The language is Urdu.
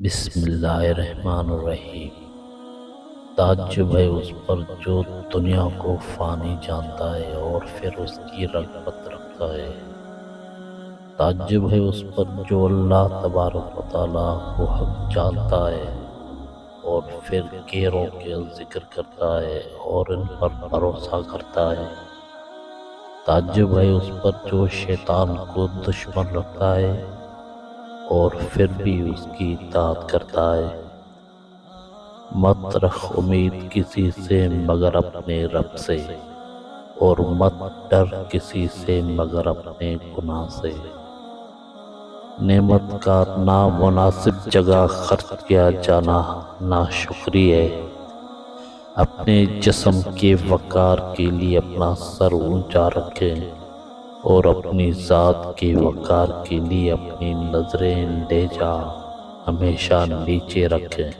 بسم اللہ الرحمن الرحیم۔ تعجب ہے اس پر جو دنیا کو فانی جانتا ہے اور پھر اس کی رغبت رکھتا ہے۔ تعجب ہے اس پر جو اللہ تبارک و تعالیٰ کو حق جانتا ہے اور پھر غیروں کے ذکر کرتا ہے اور ان پر بھروسہ کرتا ہے۔ تعجب ہے اس پر جو شیطان کو دشمن رکھتا ہے اور پھر بھی اس کی اطاعت کرتا ہے۔ مت رکھ امید کسی سے مگر اپنے رب سے، اور مت ڈر کسی سے مگر اپنے گناہ سے۔ نعمت کا نامناسب جگہ خرچ کیا جانا ناشکری ہے۔ اپنے جسم کے وقار کے لیے اپنا سر اونچا رکھیں اور اپنی ذات کے وقار کے لیے اپنی نظریں لے جا ہمیشہ نیچے رکھیں۔